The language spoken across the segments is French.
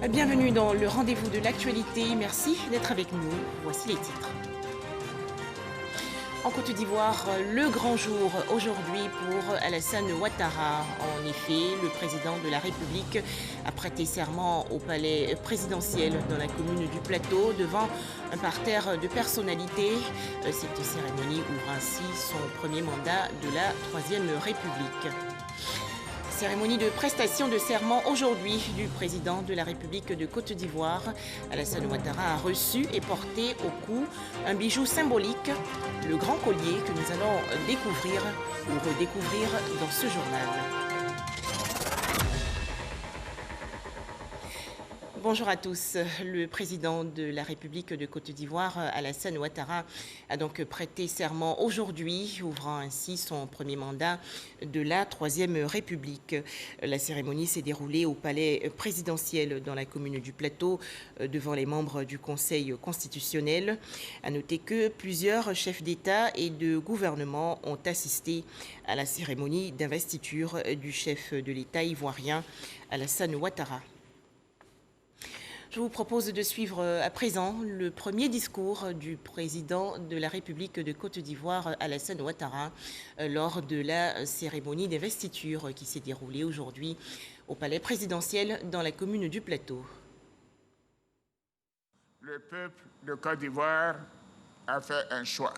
Bienvenue dans le rendez-vous de l'actualité. Merci d'être avec nous. Voici les titres. En Côte d'Ivoire, le grand jour aujourd'hui pour Alassane Ouattara. En effet, le président de la République a prêté serment au palais présidentiel dans la commune du Plateau devant un parterre de personnalités. Cette cérémonie ouvre ainsi son premier mandat de la Troisième République. Cérémonie de prestation de serment aujourd'hui du président de la République de Côte d'Ivoire. Alassane Ouattara a reçu et porté au cou un bijou symbolique, le grand collier que nous allons découvrir ou redécouvrir dans ce journal. Bonjour à tous. Le président de la République de Côte d'Ivoire, Alassane Ouattara, a donc prêté serment aujourd'hui, ouvrant ainsi son premier mandat de la Troisième République. La cérémonie s'est déroulée au palais présidentiel dans la commune du Plateau, devant les membres du Conseil constitutionnel. À noter que plusieurs chefs d'État et de gouvernement ont assisté à la cérémonie d'investiture du chef de l'État ivoirien, Alassane Ouattara. Je vous propose de suivre à présent le premier discours du président de la République de Côte d'Ivoire, Alassane Ouattara, lors de la cérémonie d'investiture qui s'est déroulée aujourd'hui au palais présidentiel dans la commune du Plateau. Le peuple de Côte d'Ivoire a fait un choix.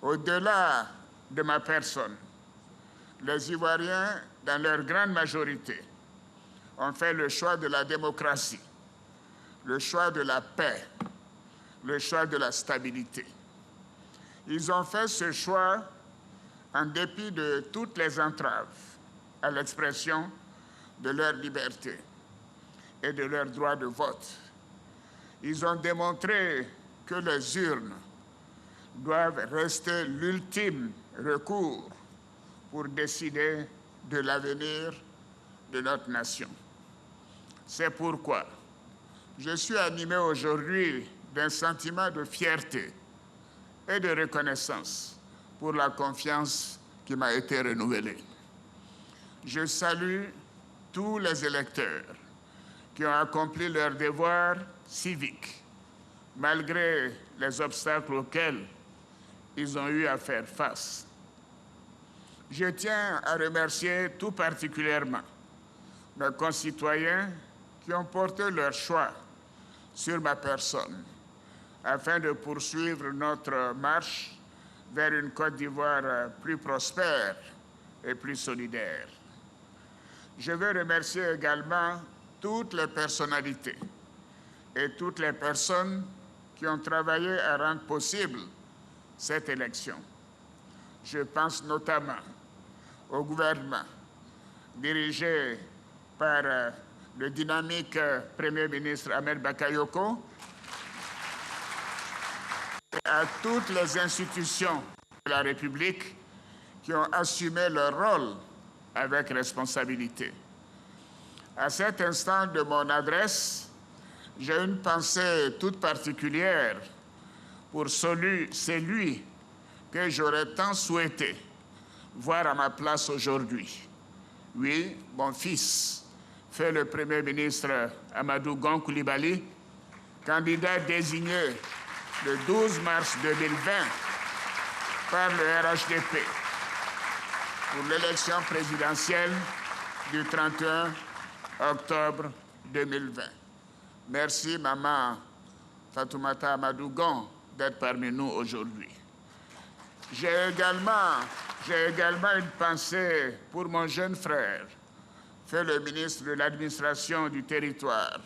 Au-delà de ma personne, les Ivoiriens, dans leur grande majorité, ont fait le choix de la démocratie, le choix de la paix, le choix de la stabilité. Ils ont fait ce choix en dépit de toutes les entraves à l'expression de leur liberté et de leur droit de vote. Ils ont démontré que les urnes doivent rester l'ultime recours pour décider de l'avenir de notre nation. C'est pourquoi je suis animé aujourd'hui d'un sentiment de fierté et de reconnaissance pour la confiance qui m'a été renouvelée. Je salue tous les électeurs qui ont accompli leur devoir civique, malgré les obstacles auxquels ils ont eu à faire face. Je tiens à remercier tout particulièrement mes concitoyens qui ont porté leur choix sur ma personne afin de poursuivre notre marche vers une Côte d'Ivoire plus prospère et plus solidaire. Je veux remercier également toutes les personnalités et toutes les personnes qui ont travaillé à rendre possible cette élection. Je pense notamment au gouvernement dirigé par le dynamique Premier ministre Ahmed Bakayoko et à toutes les institutions de la République qui ont assumé leur rôle avec responsabilité. À cet instant de mon adresse, j'ai une pensée toute particulière pour celui que j'aurais tant souhaité voir à ma place aujourd'hui. Oui, mon fils, fait le Premier ministre Amadou Gon Coulibaly, candidat désigné le 12 mars 2020 par le RHDP pour l'élection présidentielle du 31 octobre 2020. Merci, maman Fatoumata Amadou Gon, d'être parmi nous aujourd'hui. J'ai également une pensée pour mon jeune frère, fait le ministre de l'Administration du Territoire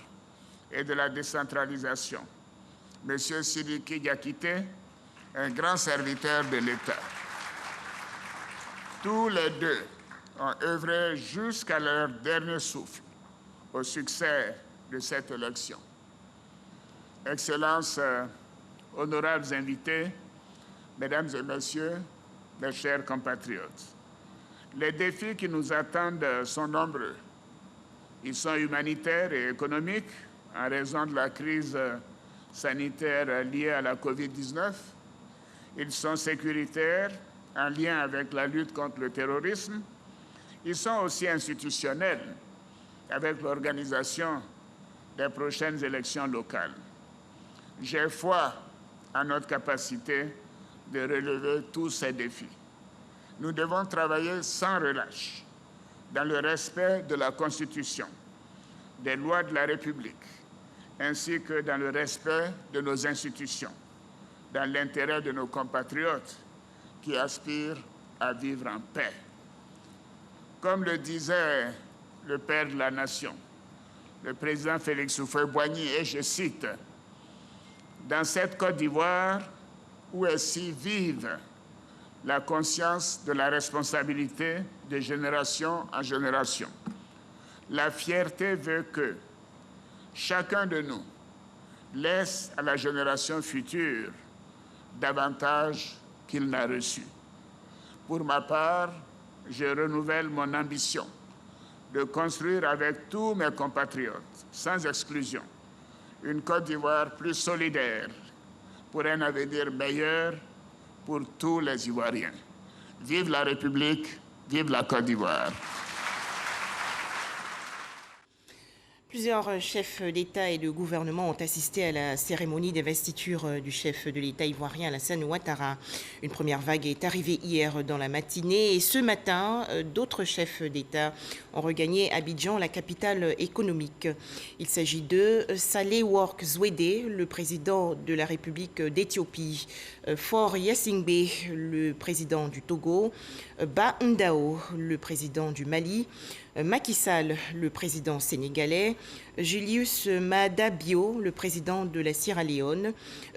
et de la Décentralisation, M. Sidiki Diakité, un grand serviteur de l'État. Tous les deux ont œuvré jusqu'à leur dernier souffle au succès de cette élection. Excellences, honorables invités, Mesdames et Messieurs, mes chers compatriotes, les défis qui nous attendent sont nombreux. Ils sont humanitaires et économiques en raison de la crise sanitaire liée à la COVID-19. Ils sont sécuritaires en lien avec la lutte contre le terrorisme. Ils sont aussi institutionnels avec l'organisation des prochaines élections locales. J'ai foi en notre capacité de relever tous ces défis. Nous devons travailler sans relâche, dans le respect de la Constitution, des lois de la République, ainsi que dans le respect de nos institutions, dans l'intérêt de nos compatriotes qui aspirent à vivre en paix. Comme le disait le père de la nation, le président Félix Houphouët-Boigny, et je cite, « Dans cette Côte d'Ivoire où est si vive la conscience de la responsabilité de génération en génération, la fierté veut que chacun de nous laisse à la génération future davantage qu'il n'a reçu. Pour ma part, je renouvelle mon ambition de construire avec tous mes compatriotes, sans exclusion, une Côte d'Ivoire plus solidaire pour un avenir meilleur pour tous les Ivoiriens. Vive la République, vive la Côte d'Ivoire. Plusieurs chefs d'État et de gouvernement ont assisté à la cérémonie d'investiture du chef de l'État ivoirien Alassane Ouattara. Une première vague est arrivée hier dans la matinée et ce matin, d'autres chefs d'État ont regagné Abidjan, la capitale économique. Il s'agit de Saleh Work Zouédé, le président de la République d'Éthiopie, Faure Gnassingbé, le président du Togo, Ba Ndao, le président du Mali, Macky Sall, le président sénégalais, Julius Maada Bio, le président de la Sierra Leone,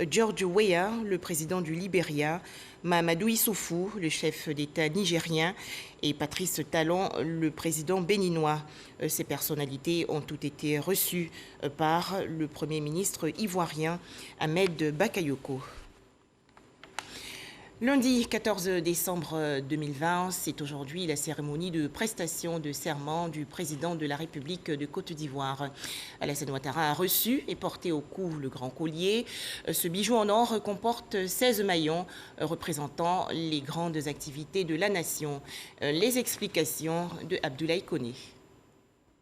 George Weah, le président du Libéria, Mahamadou Issoufou, le chef d'État nigérien, et Patrice Talon, le président béninois. Ces personnalités ont toutes été reçues par le Premier ministre ivoirien Ahmed Bakayoko. Lundi 14 décembre 2020, c'est aujourd'hui la cérémonie de prestation de serment du président de la République de Côte d'Ivoire. Alassane Ouattara a reçu et porté au cou le grand collier. Ce bijou en or comporte 16 maillons représentant les grandes activités de la nation. Les explications de Abdoulaye Koné.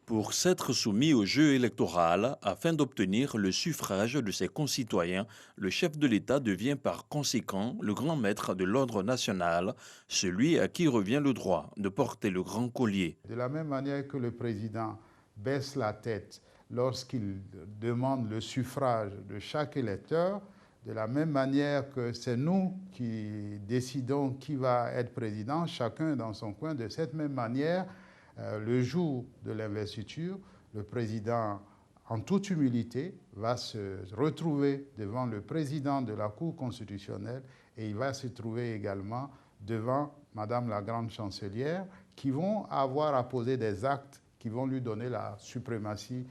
Pour s'être soumis au jeu électoral afin d'obtenir le suffrage de ses concitoyens, le chef de l'État devient par conséquent le grand maître de l'ordre national, celui à qui revient le droit de porter le grand collier. De la même manière que le président baisse la tête lorsqu'il demande le suffrage de chaque électeur, de la même manière que c'est nous qui décidons qui va être président, chacun dans son coin, de cette même manière, le jour de l'investiture, le président, en toute humilité, va se retrouver devant le président de la Cour constitutionnelle et il va se trouver également devant Madame la Grande Chancelière qui vont avoir à poser des actes qui vont lui donner la suprématie,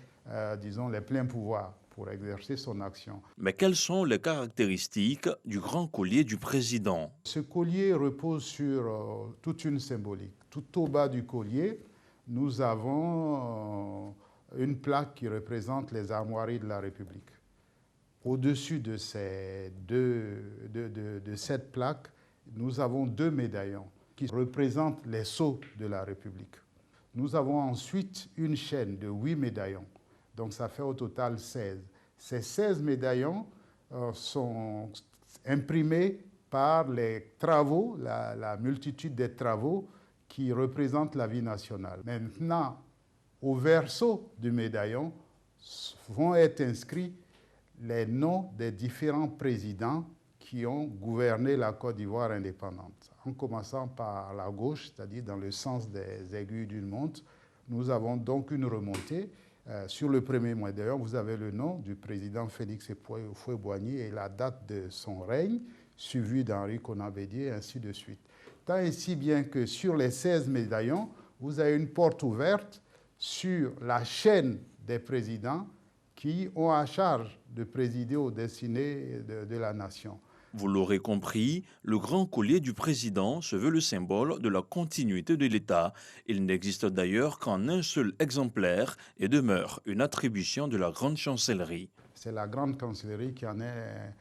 disons, les pleins pouvoirs pour exercer son action. Mais quelles sont les caractéristiques du grand collier du président? Ce collier repose sur toute une symbolique. Tout au bas du collier, nous avons une plaque qui représente les armoiries de la République. Au-dessus de cette plaque, nous avons 2 médaillons qui représentent les sceaux de la République. Nous avons ensuite une chaîne de 8 médaillons, donc ça fait au total 16. Ces 16 médaillons sont imprimés par les travaux, la multitude des travaux qui représentent la vie nationale. Maintenant, au verso du médaillon vont être inscrits les noms des différents présidents qui ont gouverné la Côte d'Ivoire indépendante. En commençant par la gauche, c'est-à-dire dans le sens des aiguilles d'une montre, nous avons donc une remontée. Sur le premier médaillon, vous avez le nom du président Félix Houphouët-Boigny et la date de son règne, suivi d'Henri Konan Bédié, et ainsi de suite. Tant et si bien que sur les 16 médaillons, vous avez une porte ouverte sur la chaîne des présidents qui ont à charge de présider aux destinées de la nation. Vous l'aurez compris, le grand collier du président se veut le symbole de la continuité de l'État. Il n'existe d'ailleurs qu'en un seul exemplaire et demeure une attribution de la Grande Chancellerie. C'est la Grande Chancellerie qui en est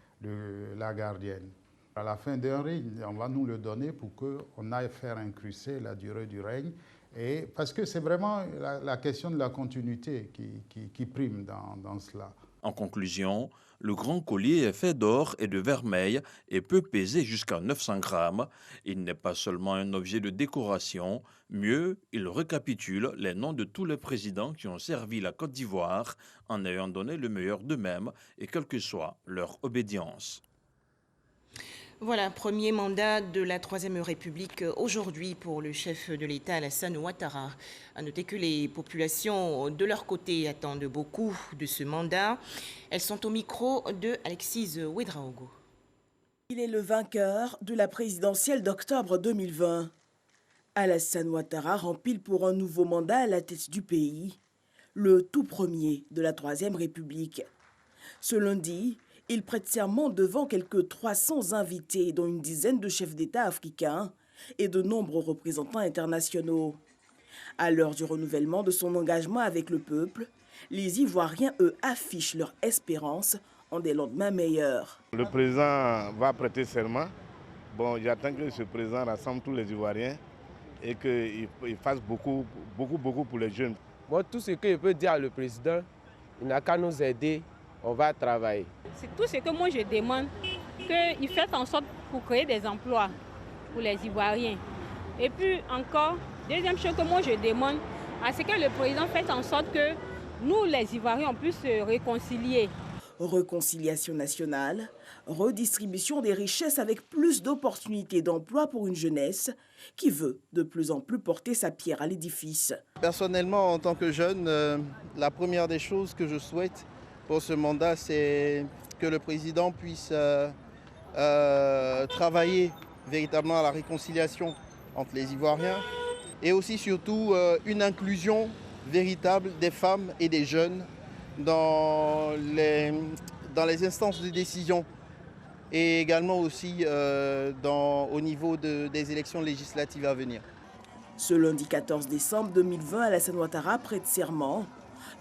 la gardienne. À la fin d'un règne, on va nous le donner pour qu'on aille faire incruster la durée du règne Et parce que c'est vraiment la question de la continuité qui prime dans cela. En conclusion, le grand collier est fait d'or et de vermeil et peut peser jusqu'à 900 grammes. Il n'est pas seulement un objet de décoration, mieux, il récapitule les noms de tous les présidents qui ont servi la Côte d'Ivoire en ayant donné le meilleur d'eux-mêmes et quelle que soit leur obédience. Voilà, premier mandat de la Troisième République aujourd'hui pour le chef de l'État Alassane Ouattara. À noter que les populations de leur côté attendent beaucoup de ce mandat. Elles sont au micro de Alexis Ouedraogo. Il est le vainqueur de la présidentielle d'octobre 2020. Alassane Ouattara rempile pour un nouveau mandat à la tête du pays, le tout premier de la Troisième République. Ce lundi, il prête serment devant quelques 300 invités, dont une dizaine de chefs d'État africains et de nombreux représentants internationaux. À l'heure du renouvellement de son engagement avec le peuple, les Ivoiriens, eux, affichent leur espérance en des lendemains meilleurs. Le président va prêter serment. Bon, j'attends que ce président rassemble tous les Ivoiriens et qu'il fasse beaucoup pour les jeunes. Bon, tout ce que je peux dire au président, il n'a qu'à nous aider. On va travailler. C'est tout ce que moi je demande, qu'il fasse en sorte pour créer des emplois pour les Ivoiriens. Et puis encore, deuxième chose que moi je demande, c'est que le président fasse en sorte que nous les Ivoiriens on puisse se réconcilier. Réconciliation nationale, redistribution des richesses avec plus d'opportunités d'emploi pour une jeunesse qui veut de plus en plus porter sa pierre à l'édifice. Personnellement, en tant que jeune, la première des choses que je souhaite pour ce mandat, c'est que le président puisse travailler véritablement à la réconciliation entre les Ivoiriens et aussi surtout une inclusion véritable des femmes et des jeunes dans les instances de décision et également aussi au niveau des élections législatives à venir. Ce lundi 14 décembre 2020, Alassane Ouattara prête serment.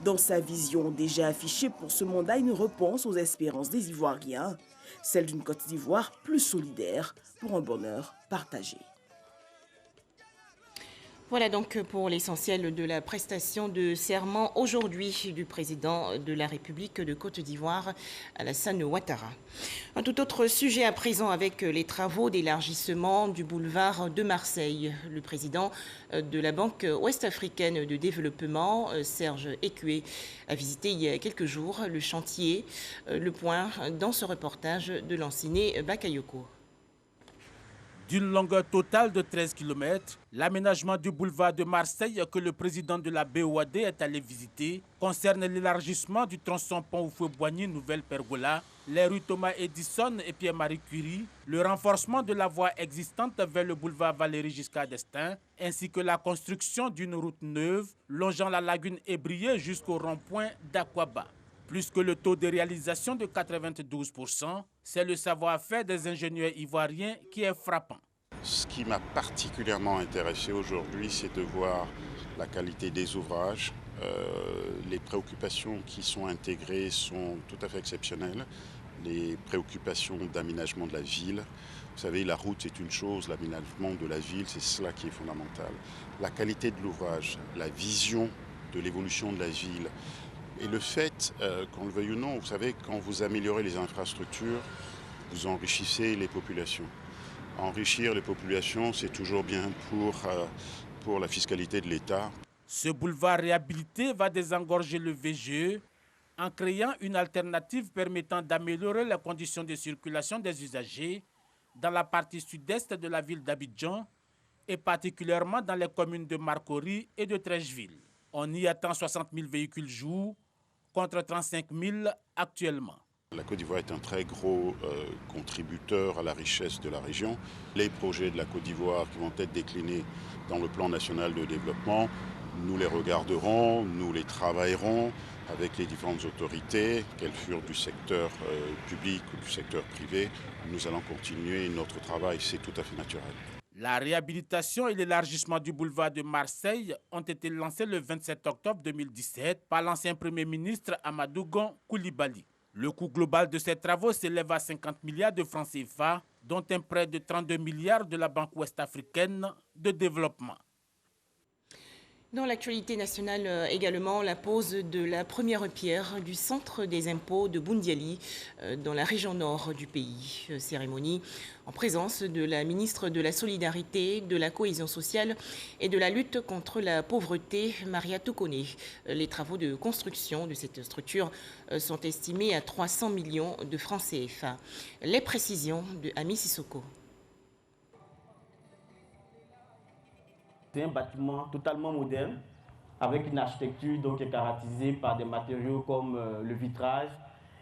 Dans sa vision déjà affichée pour ce mandat, une réponse aux espérances des Ivoiriens, celle d'une Côte d'Ivoire plus solidaire pour un bonheur partagé. Voilà donc pour l'essentiel de la prestation de serment aujourd'hui du président de la République de Côte d'Ivoire, Alassane Ouattara. Un tout autre sujet à présent avec les travaux d'élargissement du boulevard de Marseille. Le président de la Banque ouest-africaine de développement, Serge Écué, a visité il y a quelques jours le chantier. Le point dans ce reportage de Lanciné Bakayoko. D'une longueur totale de 13 km, l'aménagement du boulevard de Marseille que le président de la BOAD est allé visiter concerne l'élargissement du tronçon pont Houphouët-Boigny Nouvelle Pergola, les rues Thomas Edison et Pierre-Marie Curie, le renforcement de la voie existante vers le boulevard Valéry Giscard d'Estaing, ainsi que la construction d'une route neuve longeant la lagune Ébrié jusqu'au rond-point d'Aquaba. Plus que le taux de réalisation de 92%, c'est le savoir-faire des ingénieurs ivoiriens qui est frappant. Ce qui m'a particulièrement intéressé aujourd'hui, c'est de voir la qualité des ouvrages. Les préoccupations qui sont intégrées sont tout à fait exceptionnelles. Les préoccupations d'aménagement de la ville. Vous savez, la route c'est une chose, l'aménagement de la ville, c'est cela qui est fondamental. La qualité de l'ouvrage, la vision de l'évolution de la ville. Et le fait, qu'on le veuille ou non, vous savez, quand vous améliorez les infrastructures, vous enrichissez les populations. Enrichir les populations, c'est toujours bien pour la fiscalité de l'État. Ce boulevard réhabilité va désengorger le VGE en créant une alternative permettant d'améliorer les conditions de circulation des usagers dans la partie sud-est de la ville d'Abidjan et particulièrement dans les communes de Marcory et de Trècheville. On y attend 60 000 véhicules jour contre 35 000 actuellement. La Côte d'Ivoire est un très gros contributeur à la richesse de la région. Les projets de la Côte d'Ivoire qui vont être déclinés dans le plan national de développement, nous les regarderons, nous les travaillerons avec les différentes autorités, qu'elles furent du secteur public ou du secteur privé. Nous allons continuer notre travail, c'est tout à fait naturel. La réhabilitation et l'élargissement du boulevard de Marseille ont été lancés le 27 octobre 2017 par l'ancien Premier ministre Amadou Gon Coulibaly. Le coût global de ces travaux s'élève à 50 milliards de francs CFA, dont un prêt de 32 milliards de la Banque ouest-africaine de développement. Dans l'actualité nationale également, la pose de la première pierre du centre des impôts de Boundiali dans la région nord du pays. Cérémonie en présence de la ministre de la Solidarité, de la Cohésion sociale et de la lutte contre la pauvreté, Maria Tokone. Les travaux de construction de cette structure sont estimés à 300 millions de francs CFA. Les précisions de Ami Sissoko. C'est un bâtiment totalement moderne, avec une architecture donc, caractérisée par des matériaux comme le vitrage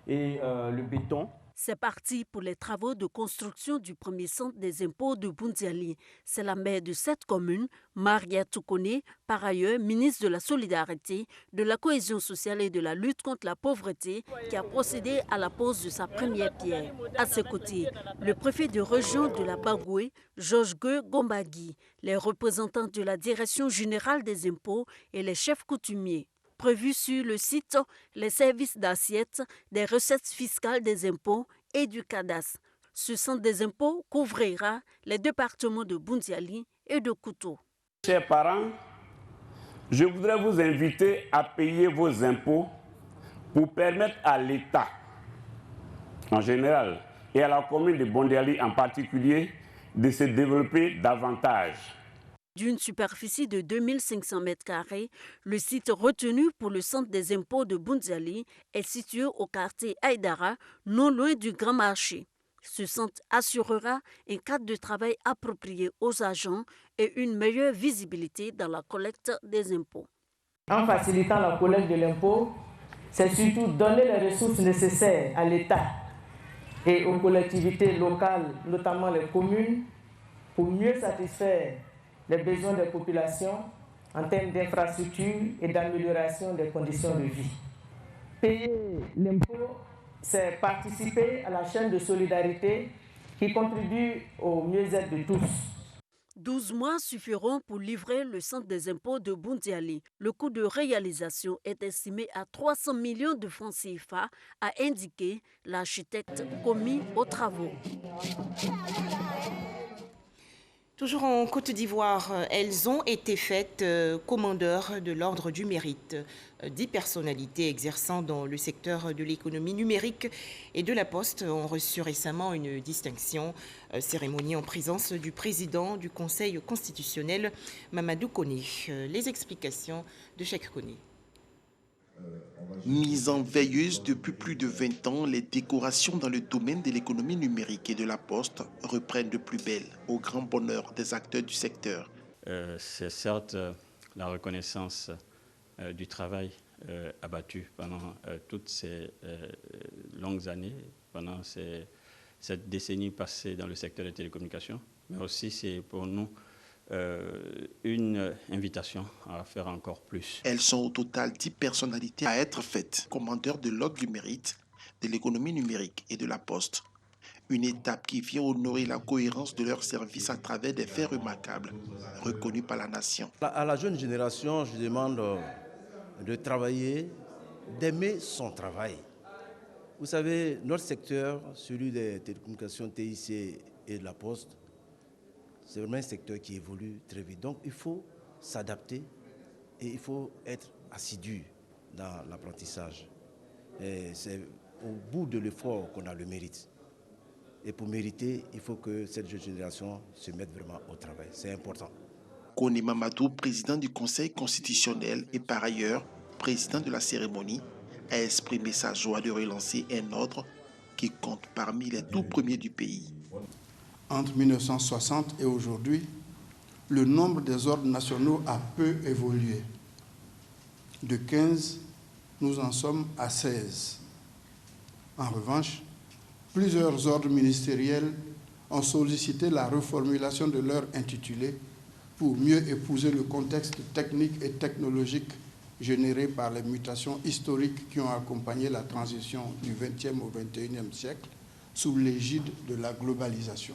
et le béton. C'est parti pour les travaux de construction du premier centre des impôts de Boundiali. C'est la maire de cette commune, Maria Tokone, par ailleurs ministre de la Solidarité, de la Cohésion sociale et de la lutte contre la pauvreté, qui a procédé à la pose de sa première pierre. À ses côtés, le préfet de région de la Bagoué, Georges Gombagui, les représentants de la Direction générale des impôts et les chefs coutumiers. Prévus sur le site les services d'assiette, des recettes fiscales des impôts et du cadastre. Ce centre des impôts couvrira les départements de Boundiali et de Kouto. Chers parents, je voudrais vous inviter à payer vos impôts pour permettre à l'État en général et à la commune de Boundiali en particulier de se développer davantage. D'une superficie de 2500 m², le site retenu pour le centre des impôts de Boundiali est situé au quartier Aïdara, non loin du Grand Marché. Ce centre assurera un cadre de travail approprié aux agents et une meilleure visibilité dans la collecte des impôts. En facilitant la collecte de l'impôt, c'est surtout donner les ressources nécessaires à l'État et aux collectivités locales, notamment les communes, pour mieux satisfaire les besoins des populations en termes d'infrastructures et d'amélioration des conditions de vie. Payer l'impôt, c'est participer à la chaîne de solidarité qui contribue au mieux-être de tous. 12 mois suffiront pour livrer le centre des impôts de Boundiali. Le coût de réalisation est estimé à 300 millions de francs CFA, a indiqué l'architecte commis aux travaux. Toujours en Côte d'Ivoire, elles ont été faites commandeurs de l'Ordre du Mérite. 10 personnalités exerçant dans le secteur de l'économie numérique et de la poste ont reçu récemment une distinction. Cérémonie en présence du président du Conseil constitutionnel, Mamadou Koné. Les explications de Cheikh Koné. Mise en veilleuse depuis plus de 20 ans, les décorations dans le domaine de l'économie numérique et de la poste reprennent de plus belle, au grand bonheur des acteurs du secteur. C'est certes la reconnaissance du travail abattu pendant toutes ces longues années, pendant cette décennie passée dans le secteur des télécommunications, mais aussi c'est pour nous une invitation à faire encore plus. Elles sont au total 10 personnalités à être faites, commandeurs de l'Ordre du Mérite, de l'économie numérique et de la poste. Une étape qui vient honorer la cohérence de leur service à travers des faits remarquables, reconnus par la nation. À la jeune génération, je demande de travailler, d'aimer son travail. Vous savez, notre secteur, celui des télécommunications TIC et de la poste, c'est vraiment un secteur qui évolue très vite. Donc il faut s'adapter et il faut être assidu dans l'apprentissage. C'est au bout de l'effort qu'on a le mérite. Et pour mériter, il faut que cette jeune génération se mette vraiment au travail. C'est important. Koné Mamadou, président du Conseil constitutionnel et par ailleurs président de la cérémonie, a exprimé sa joie de relancer un ordre qui compte parmi les tout premiers du pays. Entre 1960 et aujourd'hui, le nombre des ordres nationaux a peu évolué. De 15, nous en sommes à 16. En revanche, plusieurs ordres ministériels ont sollicité la reformulation de leur intitulé pour mieux épouser le contexte technique et technologique généré par les mutations historiques qui ont accompagné la transition du XXe au XXIe siècle sous l'égide de la globalisation.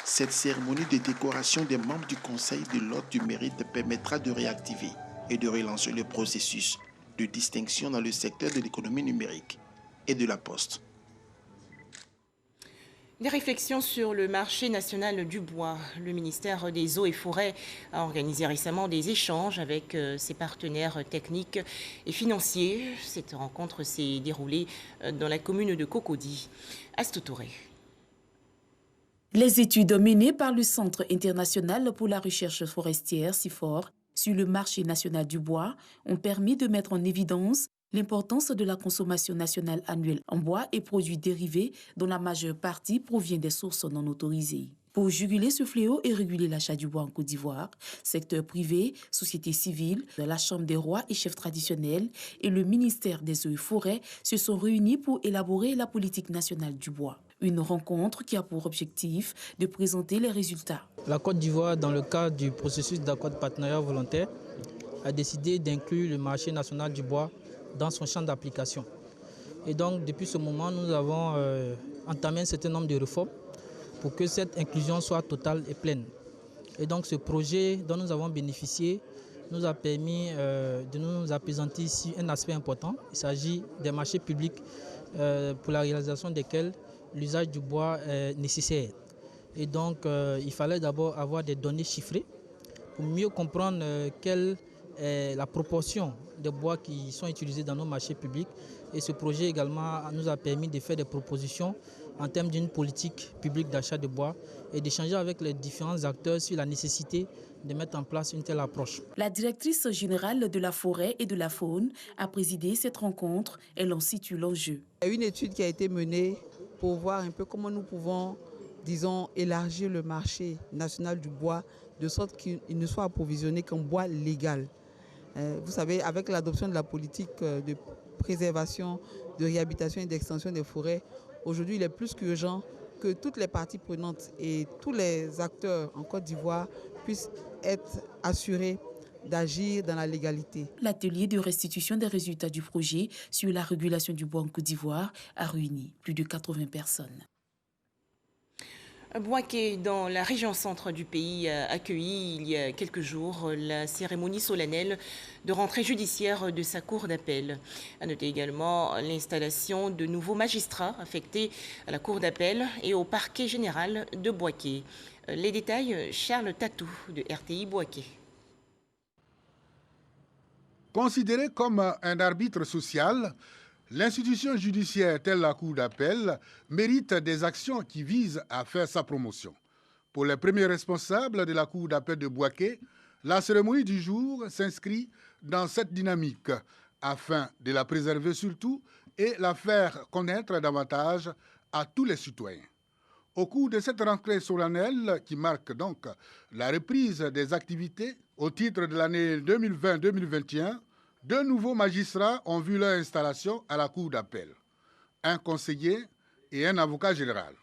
Cette cérémonie de décoration des membres du Conseil de l'Ordre du Mérite permettra de réactiver et de relancer le processus de distinction dans le secteur de l'économie numérique et de la poste. Des réflexions sur le marché national du bois. Le ministère des Eaux et Forêts a organisé récemment des échanges avec ses partenaires techniques et financiers. Cette rencontre s'est déroulée dans la commune de Cocody. Astou Touré. Les études menées par le Centre international pour la recherche forestière, CIFOR, sur le marché national du bois ont permis de mettre en évidence l'importance de la consommation nationale annuelle en bois et produits dérivés dont la majeure partie provient des sources non autorisées. Pour juguler ce fléau et réguler l'achat du bois en Côte d'Ivoire, secteur privé, société civile, la Chambre des rois et chefs traditionnels et le ministère des Eaux et Forêts se sont réunis pour élaborer la politique nationale du bois. Une rencontre qui a pour objectif de présenter les résultats. La Côte d'Ivoire, dans le cadre du processus d'accord de partenariat volontaire, a décidé d'inclure le marché national du bois dans son champ d'application. Et donc, depuis ce moment, nous avons entamé un certain nombre de réformes pour que cette inclusion soit totale et pleine. Et donc, ce projet dont nous avons bénéficié nous a permis de nous appesantir ici un aspect important. Il s'agit des marchés publics pour la réalisation desquels l'usage du bois est nécessaire. Et donc, il fallait d'abord avoir des données chiffrées pour mieux comprendre quelle est la proportion de bois qui sont utilisés dans nos marchés publics. Et ce projet également nous a permis de faire des propositions en termes d'une politique publique d'achat de bois et d'échanger avec les différents acteurs sur la nécessité de mettre en place une telle approche. La directrice générale de la forêt et de la faune a présidé cette rencontre. Elle en situe l'enjeu. Il y a une étude qui a été menée pour voir un peu comment nous pouvons, disons, élargir le marché national du bois de sorte qu'il ne soit approvisionné qu'en bois légal. Vous savez, avec l'adoption de la politique de préservation, de réhabilitation et d'extension des forêts, aujourd'hui, il est plus qu'urgent que toutes les parties prenantes et tous les acteurs en Côte d'Ivoire puissent être assurés d'agir dans la légalité. L'atelier de restitution des résultats du projet sur la régulation du bois en Côte d'Ivoire a réuni plus de 80 personnes. Bouaké, dans la région centre du pays, a accueilli il y a quelques jours la cérémonie solennelle de rentrée judiciaire de sa cour d'appel. À noter également l'installation de nouveaux magistrats affectés à la cour d'appel et au parquet général de Bouaké. Les détails, Charles Tatou de RTI Bouaké. Considéré comme un arbitre social, l'institution judiciaire telle la Cour d'appel mérite des actions qui visent à faire sa promotion. Pour les premiers responsables de la Cour d'appel de Bouaké, la cérémonie du jour s'inscrit dans cette dynamique afin de la préserver surtout et la faire connaître davantage à tous les citoyens. Au cours de cette rentrée solennelle qui marque donc la reprise des activités au titre de l'année 2020-2021, deux nouveaux magistrats ont vu leur installation à la Cour d'appel, un conseiller et un avocat général.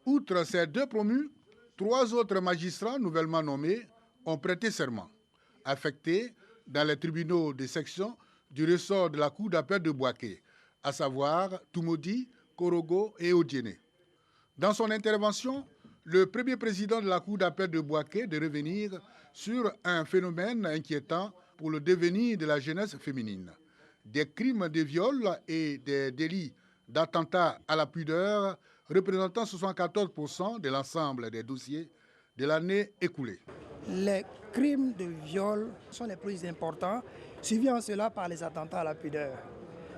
Outre ces deux promus, 3 autres magistrats nouvellement nommés ont prêté serment, affectés dans les tribunaux de section du ressort de la Cour d'appel de Bouaké, à savoir Toumoudi, Korogo et Odiéné. Dans son intervention, le premier président de la Cour d'appel de Bouaké de revenir sur un phénomène inquiétant pour le devenir de la jeunesse féminine. Des crimes de viol et des délits d'attentat à la pudeur représentant 74% de l'ensemble des dossiers de l'année écoulée. Les crimes de viol sont les plus importants, suivis en cela par les attentats à la pudeur.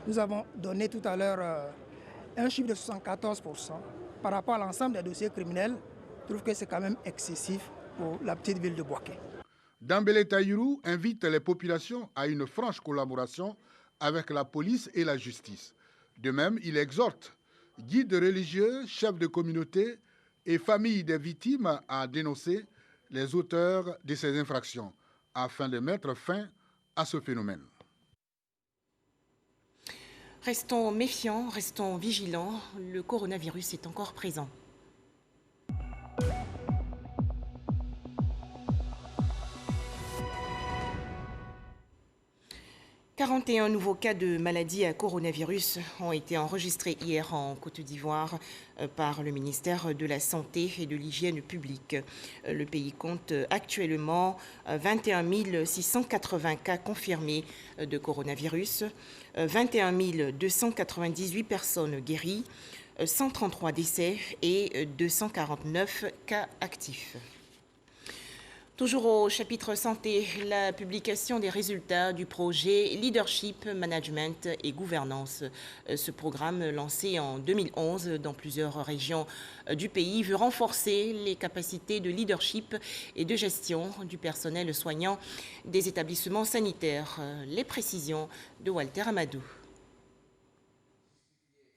Nous avons donné tout à l'heure un chiffre de 74%. Par rapport à l'ensemble des dossiers criminels, je trouve que c'est quand même excessif pour la petite ville de Bouaké. Dambélé Taïrou invite les populations à une franche collaboration avec la police et la justice. De même, il exhorte guides religieux, chefs de communauté et familles des victimes à dénoncer les auteurs de ces infractions afin de mettre fin à ce phénomène. Restons méfiants, restons vigilants, le coronavirus est encore présent. 41 nouveaux cas de maladie à coronavirus ont été enregistrés hier en Côte d'Ivoire par le ministère de la Santé et de l'Hygiène publique. Le pays compte actuellement 21 680 cas confirmés de coronavirus, 21 298 personnes guéries, 133 décès et 249 cas actifs. Toujours au chapitre santé, la publication des résultats du projet Leadership, Management et Gouvernance. Ce programme, lancé en 2011 dans plusieurs régions du pays, veut renforcer les capacités de leadership et de gestion du personnel soignant des établissements sanitaires. Les précisions de Walter Amadou.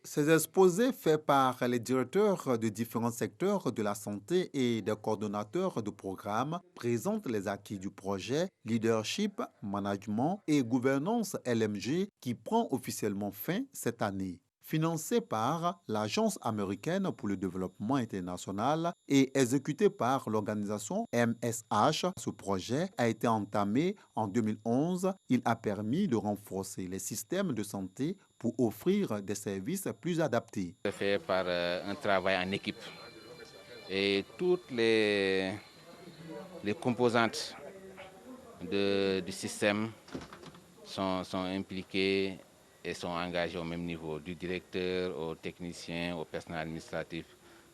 Ces exposés faits par les directeurs de différents secteurs de la santé et des coordonnateurs de programmes présentent les acquis du projet Leadership, Management et Gouvernance LMG qui prend officiellement fin cette année. Financé par l'Agence américaine pour le développement international et exécuté par l'organisation MSH, ce projet a été entamé en 2011. Il a permis de renforcer les systèmes de santé pour offrir des services plus adaptés. C'est fait par un travail en équipe et toutes les composantes du système sont impliquées et sont engagés au même niveau, du directeur au technicien, au personnel administratif.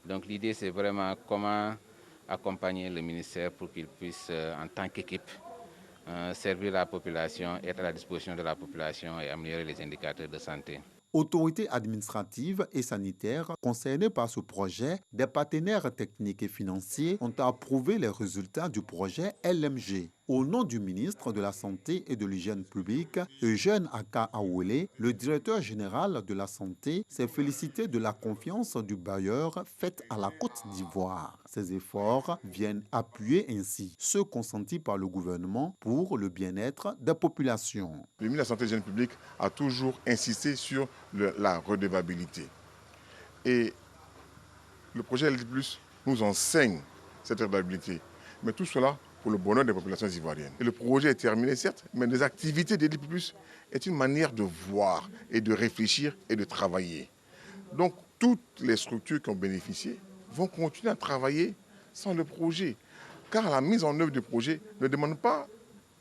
Donc l'idée, c'est vraiment comment accompagner le ministère pour qu'il puisse, en tant qu'équipe, servir la population, être à la disposition de la population et améliorer les indicateurs de santé. Autorités administratives et sanitaires concernées par ce projet, des partenaires techniques et financiers ont approuvé les résultats du projet LMG. Au nom du ministre de la Santé et de l'Hygiène publique, Eugène Aka Awele, le directeur général de la Santé, s'est félicité de la confiance du bailleur faite à la Côte d'Ivoire. Ces efforts viennent appuyer ainsi ceux consentis par le gouvernement pour le bien-être des populations. Le ministre de la Santé et de l'Hygiène publique a toujours insisté sur la redevabilité. Et le projet LD+, nous enseigne cette redevabilité. Mais tout cela pour le bonheur des populations ivoiriennes. Et le projet est terminé, certes, mais les activités d'LD+ est une manière de voir et de réfléchir et de travailler. Donc, toutes les structures qui ont bénéficié vont continuer à travailler sans le projet. Car la mise en œuvre du projet ne demande pas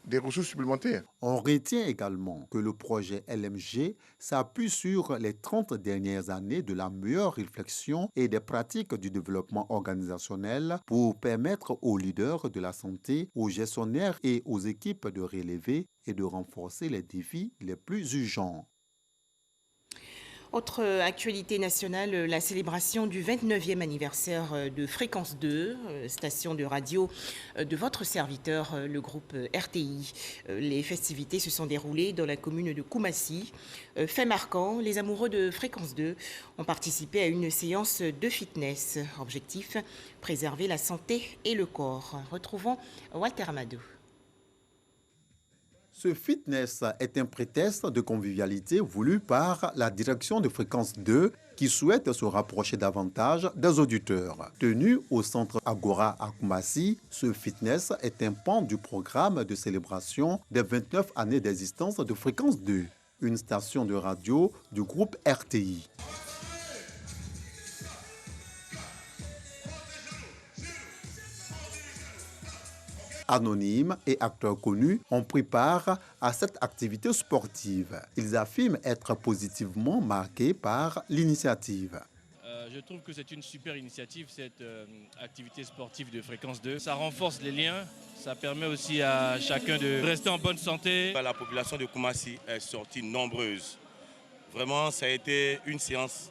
des ressources supplémentaires. On retient également que le projet LMG s'appuie sur les 30 dernières années de la meilleure réflexion et des pratiques du développement organisationnel pour permettre aux leaders de la santé, aux gestionnaires et aux équipes de relever et de renforcer les défis les plus urgents. Autre actualité nationale, la célébration du 29e anniversaire de Fréquence 2, station de radio de votre serviteur, le groupe RTI. Les festivités se sont déroulées dans la commune de Koumassi. Fait marquant, les amoureux de Fréquence 2 ont participé à une séance de fitness. Objectif, préserver la santé et le corps. Retrouvons Walter Amadou. Ce fitness est un prétexte de convivialité voulu par la direction de Fréquence 2 qui souhaite se rapprocher davantage des auditeurs. Tenu au centre Agora à Koumassi, ce fitness est un pan du programme de célébration des 29 années d'existence de Fréquence 2, une station de radio du groupe RTI. Anonymes et acteurs connus ont pris part à cette activité sportive. Ils affirment être positivement marqués par l'initiative. Je trouve que c'est une super initiative, cette activité sportive de Fréquence 2. Ça renforce les liens, ça permet aussi à chacun de rester en bonne santé. La population de Koumassi est sortie nombreuse. Vraiment, ça a été une séance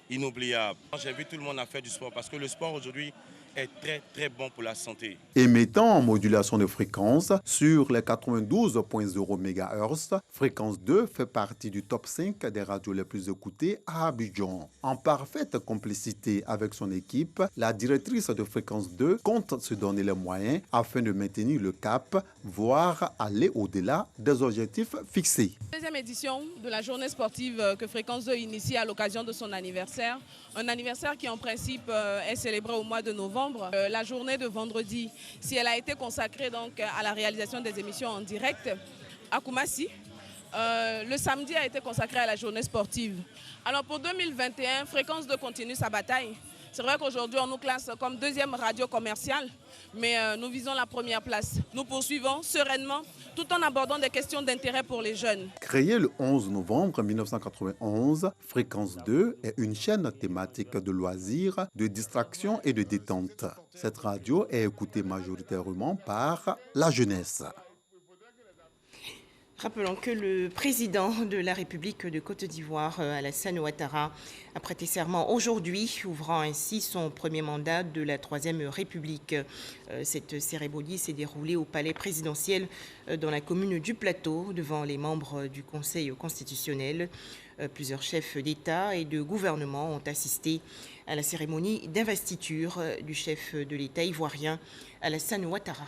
inoubliable. J'ai vu tout le monde à faire du sport parce que le sport aujourd'hui est très bon pour la santé. Émettant en modulation de fréquence sur les 92.0 MHz, Fréquence 2 fait partie du top 5 des radios les plus écoutées à Abidjan. En parfaite complicité avec son équipe, la directrice de Fréquence 2 compte se donner les moyens afin de maintenir le cap, voire aller au-delà des objectifs fixés. Deuxième édition de la journée sportive que Fréquence 2 initie à l'occasion de son anniversaire. Un anniversaire qui en principe est célébré au mois de novembre. La journée de vendredi, si elle a été consacrée donc à la réalisation des émissions en direct à Koumassi, le samedi a été consacré à la journée sportive. Alors pour 2021, Fréquence 2 continue sa bataille C'est vrai qu'aujourd'hui, on nous classe comme deuxième radio commerciale, mais nous visons la première place. Nous poursuivons sereinement tout en abordant des questions d'intérêt pour les jeunes. Créée le 11 novembre 1991, Fréquence 2 est une chaîne thématique de loisirs, de distraction et de détente. Cette radio est écoutée majoritairement par la jeunesse. Rappelons que le président de la République de Côte d'Ivoire, Alassane Ouattara, a prêté serment aujourd'hui, ouvrant ainsi son premier mandat de la Troisième République. Cette cérémonie s'est déroulée au palais présidentiel dans la commune du Plateau, devant les membres du Conseil constitutionnel. Plusieurs chefs d'État et de gouvernement ont assisté à la cérémonie d'investiture du chef de l'État ivoirien, Alassane Ouattara.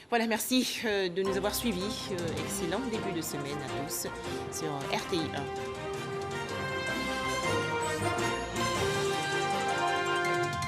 Voilà, merci de nous avoir suivis. Excellent début de semaine à tous sur RTI 1.